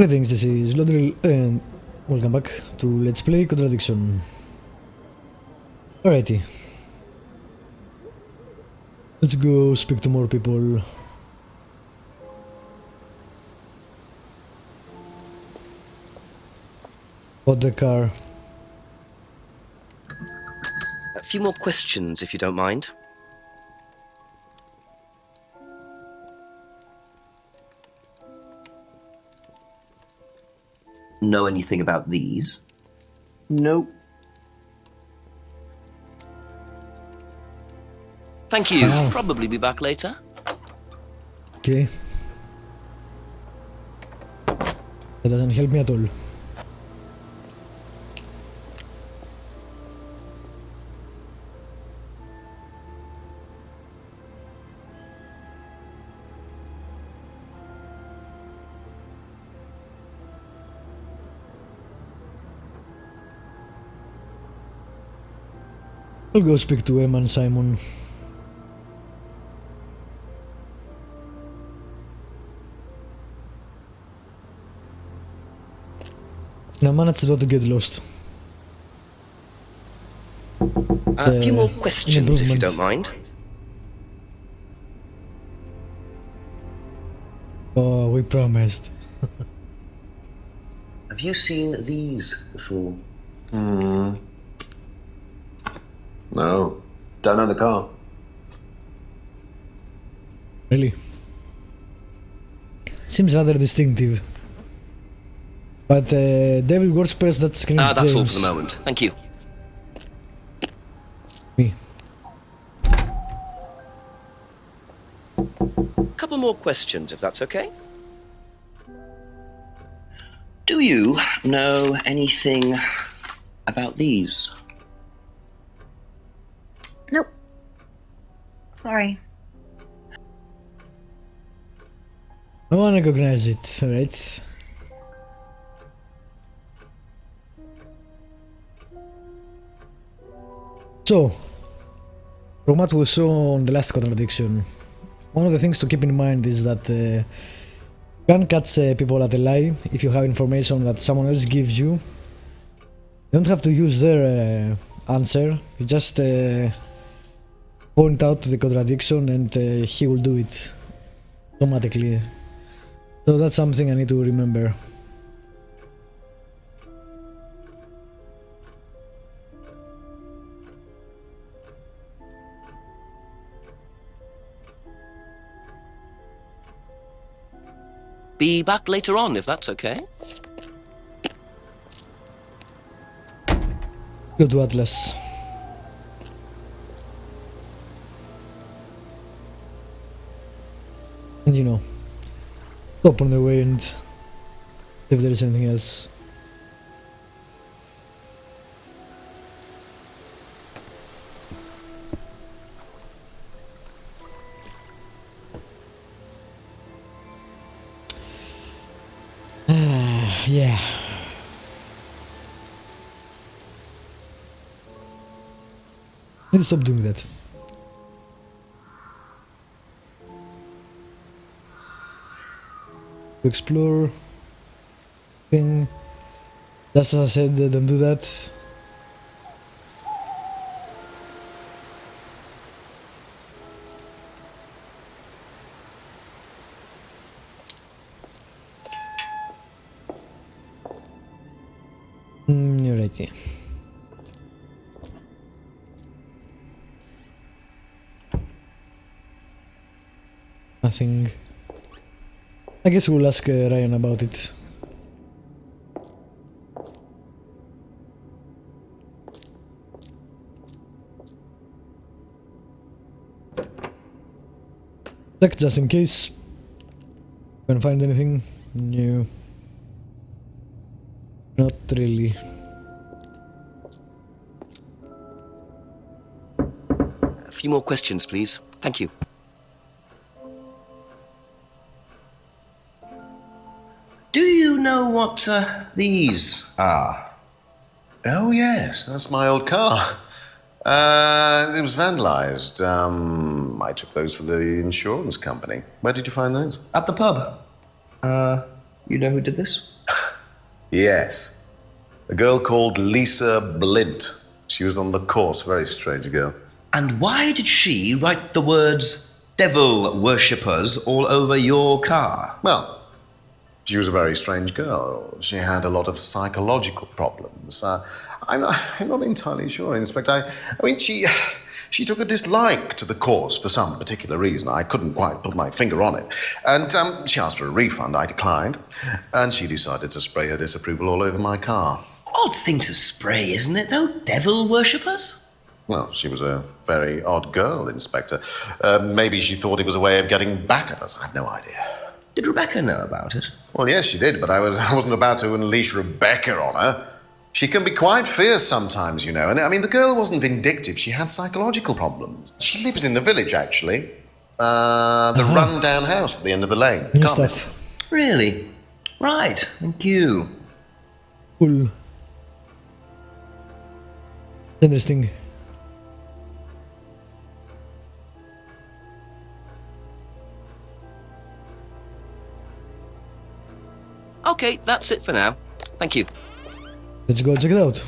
Greetings, this is Lodril and welcome back to Let's Play Contradiction. Alrighty. Let's go speak to more people. About the car. A few more questions, if you don't mind. Know anything about these? Nope. Thank you. Wow. Probably be back later. Okay. That doesn't help me at all. I'll go speak to Emma and Simon. And I managed not to get lost. A few more questions, if you improvement. don't mind. Oh, we promised. Have you seen these before? No. Don't know the car. Really? Seems rather distinctive. But Devil Worshippers, that screams That's all James. for the moment. Thank you. Me. Couple more questions, if that's okay. Do you know anything about these? Nope. Sorry. No one recognizes it, alright? So, from what we saw on the last contradiction, one of the things to keep in mind is that you can catch people at a lie if you have information that someone else gives you. You don't have to use their answer, you just point out the contradiction and he will do it automatically. So that's something I need to remember. Be back later on, if that's okay. Go to Atlas. And you know, stop on the way and if there is anything else. Yeah. Need to stop doing that. To explore thing. Just as I said, don't do that. You're right, yeah. Nothing. I guess we'll ask Ryan about it. Check just in case. Can find anything? No. Not really. A few more questions, please. Thank you. Do you know what these are? Oh, yes, that's my old car. It was vandalized. I took those for the insurance company. Where did you find those? At the pub. You know who did this? Yes. A girl called Lisa Blint. She was on the course, very strange girl. And why did she write the words devil worshippers all over your car? Well, she was a very strange girl. She had a lot of psychological problems. I'm not entirely sure, Inspector. I mean, she took a dislike to the course for some particular reason. I couldn't quite put my finger on it. And she asked for a refund. I declined. And she decided to spray her disapproval all over my car. Odd thing to spray, isn't it, though? Devil worshippers? Well, she was a very odd girl, Inspector. Maybe she thought it was a way of getting back at us. I have no idea. Did Rebecca know about it? Well, yes, she did, but I wasn't about to unleash Rebecca on her. She can be quite fierce sometimes, you know. And I mean, the girl wasn't vindictive. She had psychological problems. She lives in the village, actually. The run-down house at the end of the lane. New Can't miss stuff. it. Really? Right, thank you. Cool. Interesting. Okay, that's it for now. Thank you. Let's go check it out.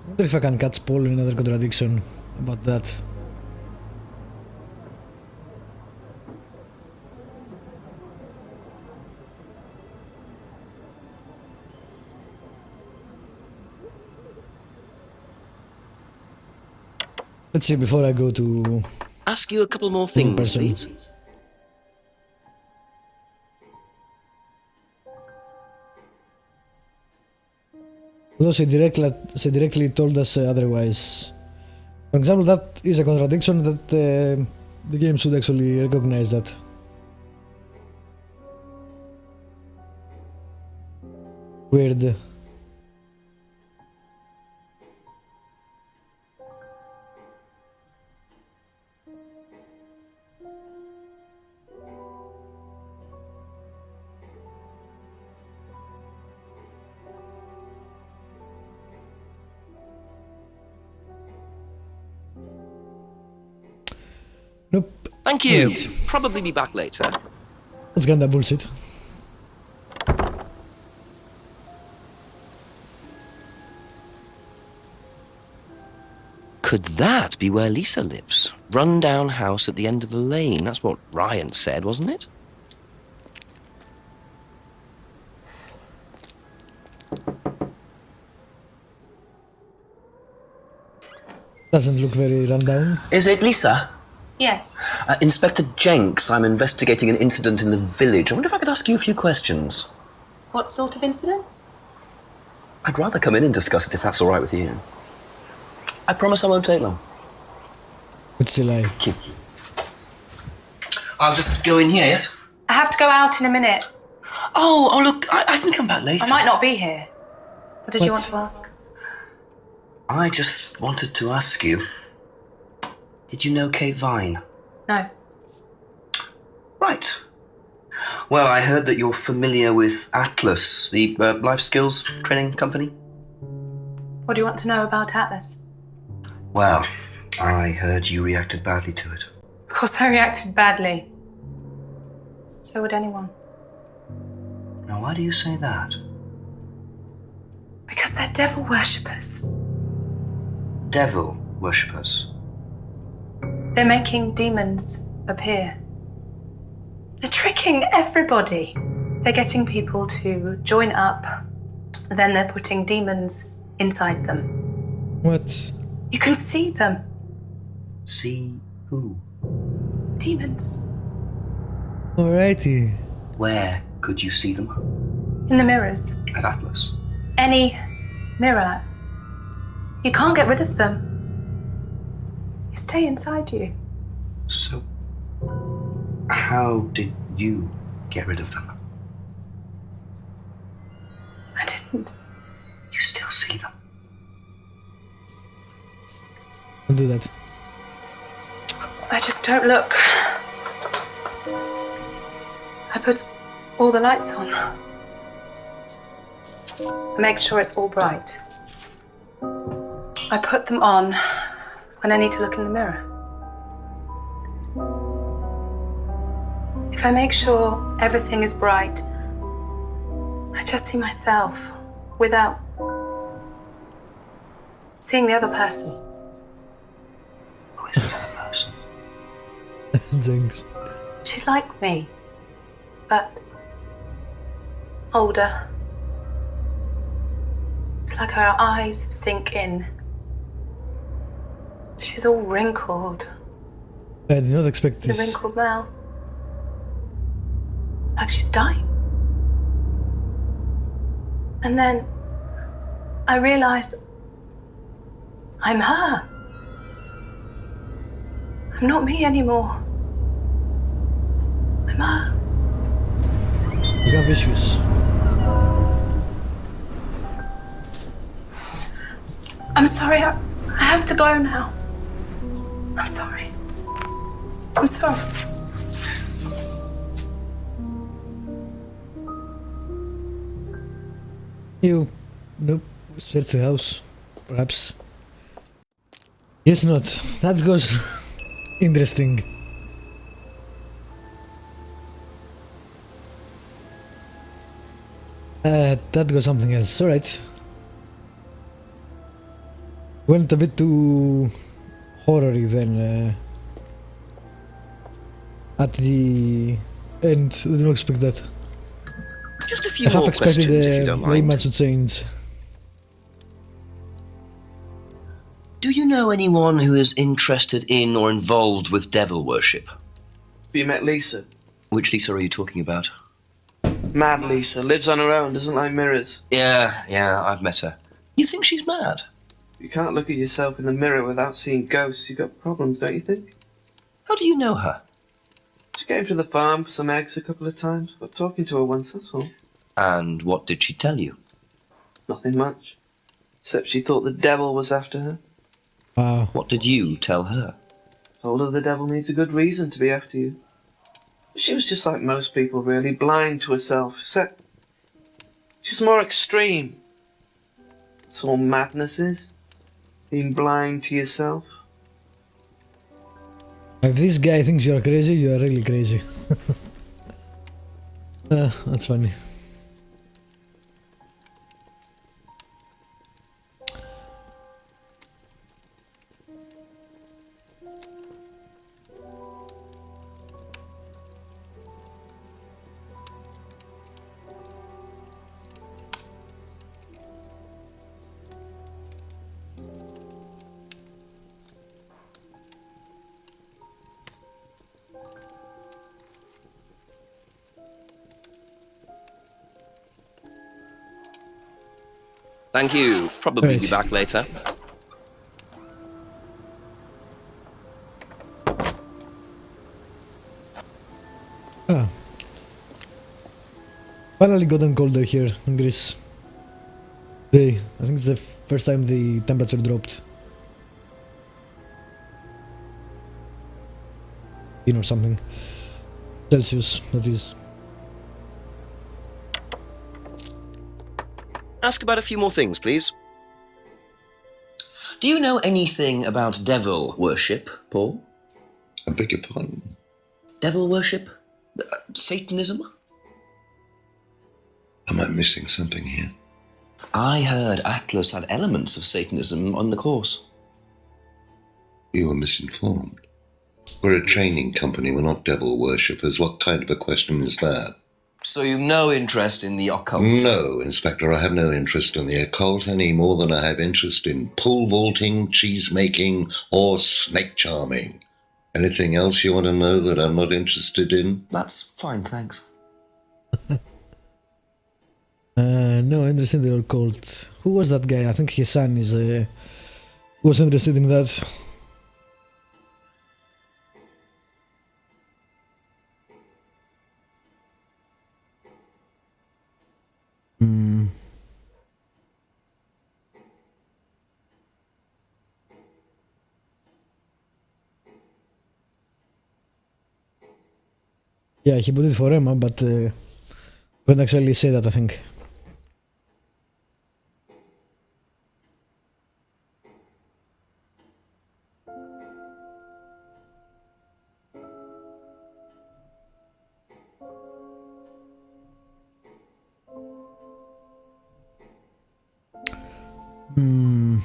I wonder if I can catch Paul in another contradiction about that. Let's see before I go to Ask you a couple more things, person. please. although she directly told us otherwise. For example, that is a contradiction that the game should actually recognize that. Weird. Nope. Thank you. Wait. Probably be back later. That's kinda bullshit. Could that be where Lisa lives? Run-down house at the end of the lane. That's what Ryan said, wasn't it? Doesn't look very rundown. Is it Lisa? Yes. Inspector Jenks, I'm investigating an incident in the village. I wonder if I could ask you a few questions. What sort of incident? I'd rather come in and discuss it if that's all right with you. I promise I won't take long. What's she like? Thank you. I'll just go in here, yes? I have to go out in a minute. Oh, look, I can come back later. I might not be here. What did you What? want to ask? I just wanted to ask you, did you know Kate Vine? No. Right. Well, I heard that you're familiar with Atlas, the life skills training company. What do you want to know about Atlas? Well, I heard you reacted badly to it. Of course I reacted badly. So would anyone. Now, why do you say that? Because they're devil worshippers. Devil worshippers. They're making demons appear. They're tricking everybody. They're getting people to join up, then they're putting demons inside them. What? You can see them. See who? Demons. Alrighty. Where could you see them? In the mirrors. At Atlas. Any mirror. You can't get rid of them. stay inside you. So, how did you get rid of them? I didn't. You still see them? Don't do that. I just don't look. I put all the lights on. I make sure it's all bright. I put them on when I need to look in the mirror. If I make sure everything is bright, I just see myself without seeing the other person. Who is the other person? Thanks. She's like me, but older. It's like her eyes sink in. She's all wrinkled, I did not expect the this. wrinkled mouth. Like she's dying. And then I realize I'm her. I'm not me anymore. I'm her. You have issues. I'm sorry, I have to go now. I'm sorry. I'm sorry. Nope. Search the house. Perhaps. Yes, not. That goes interesting. That goes something else. Alright. Went a bit too horror-y then at the end. I didn't expect that. Just a few I half more expected questions, if you don't the mind. image to change. Do you know anyone who is interested in or involved with devil worship? Have you met Lisa? Which Lisa are you talking about? Mad Lisa. Lives on her own, doesn't like mirrors. Yeah, I've met her. You think she's mad? You can't look at yourself in the mirror without seeing ghosts. You've got problems, don't you think? How do you know her? She came to the farm for some eggs a couple of times. Got talking to her once, that's all. And what did she tell you? Nothing much. Except she thought the devil was after her. Wow. What did you tell her? Told her the devil needs a good reason to be after you. She was just like most people, really, blind to herself. Except she was more extreme. That's all madness is. Being blind to yourself. If this guy thinks you're crazy, you are really crazy. That's funny. Thank you. Probably be Right. back later. Finally gotten colder here in Greece. Today, I think it's the first time the temperature dropped. Or something. Celsius, that is. Ask about a few more things, please. Do you know anything about devil worship, Paul? I beg your pardon? Devil worship? Satanism? Am I missing something here? I heard Atlas had elements of Satanism on the course. You are misinformed. We're a training company, we're not devil worshippers. What kind of a question is that? So you've no interest in the occult? No, Inspector, I have no interest in the occult any more than I have interest in pole vaulting, cheese making, or snake charming. Anything else you want to know that I'm not interested in? That's fine, thanks. No, interested in the occult. Who was that guy? I think his son is was interested in that. Yeah, he put it for Emma, but couldn't actually say that, I think. Hmm.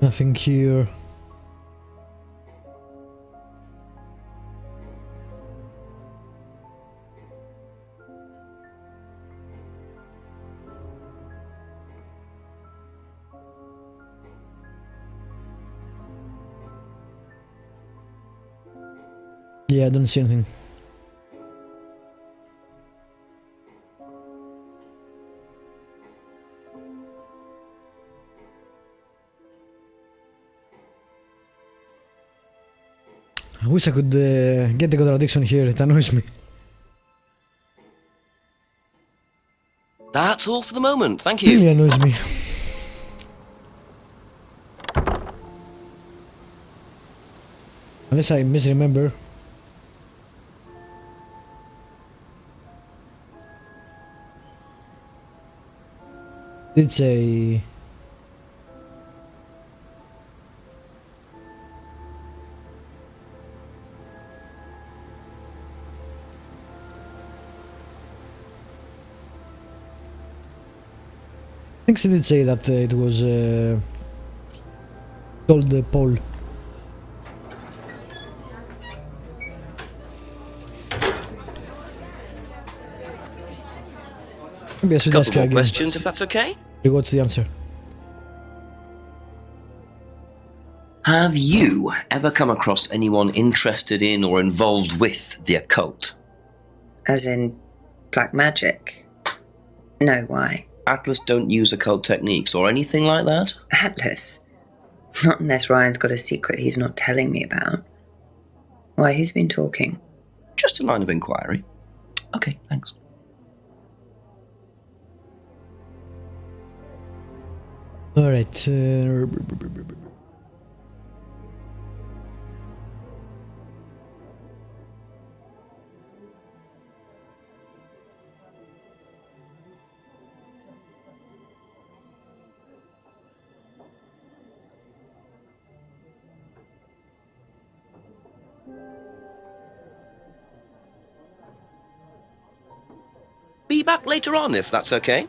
Nothing here. Yeah, I don't see anything. I wish I could get the contradiction here, it annoys me. That's all for the moment, thank you. Really annoys me. Unless I misremember. Did say... I think she did say that it was told Paul. Maybe I should ask Couple her more again. questions, if that's okay? What's the answer? Have you ever come across anyone interested in or involved with the occult? As in black magic? No, why? Atlas don't use occult techniques or anything like that? Atlas? Not unless Ryan's got a secret he's not telling me about. Why, who's been talking? Just a line of inquiry. Okay, thanks. Alright. Be back later on, if that's okay.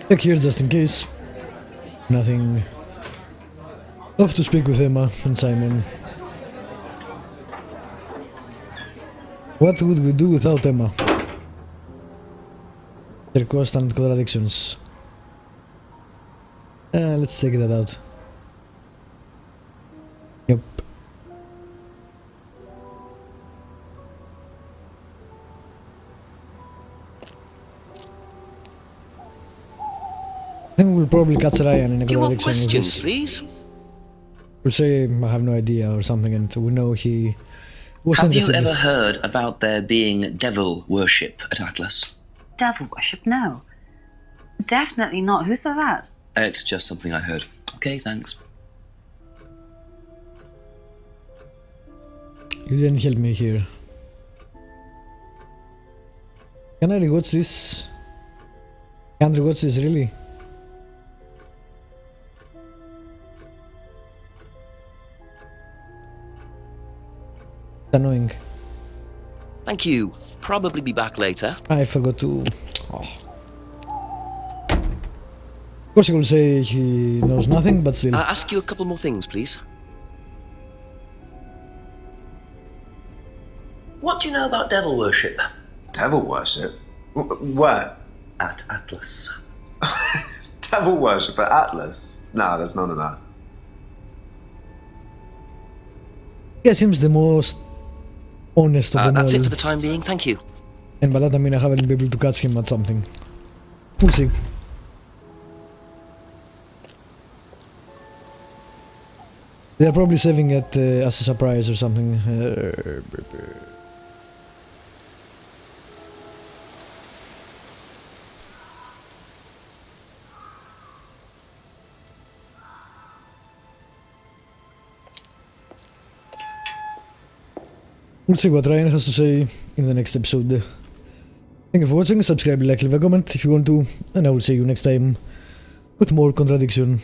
Check here just in case. Nothing. Off to speak with Emma and Simon. What would we do without Emma? Their constant contradictions. Let's check that out. Yep. I think we'll probably catch Ryan in a Do you want contradiction with questions, this. please? We'll say I have no idea or something, and we know he was Have you interested. ever heard about there being devil worship at Atlas? Devil worship? No. Definitely not. Who said that? It's just something I heard. Okay, thanks. You didn't help me here. Can I rewatch this? Can't rewatch this, really? It's annoying. Thank you. Probably be back later. I forgot to... Oh. Of course he will say he knows nothing, but still. Ask you a couple more things, please. What do you know about devil worship? Devil worship? Where? At Atlas. Devil worship at Atlas? No, there's none of that. Yeah, seems the most honest of them That's all. it for the time being, thank you. And by that I mean I haven't been able to catch him at something. We'll see. They're probably saving it as a surprise or something. We'll see what Ryan has to say in the next episode. Thank you for watching, subscribe, like, leave a comment if you want to, and I will see you next time with more Contradiction.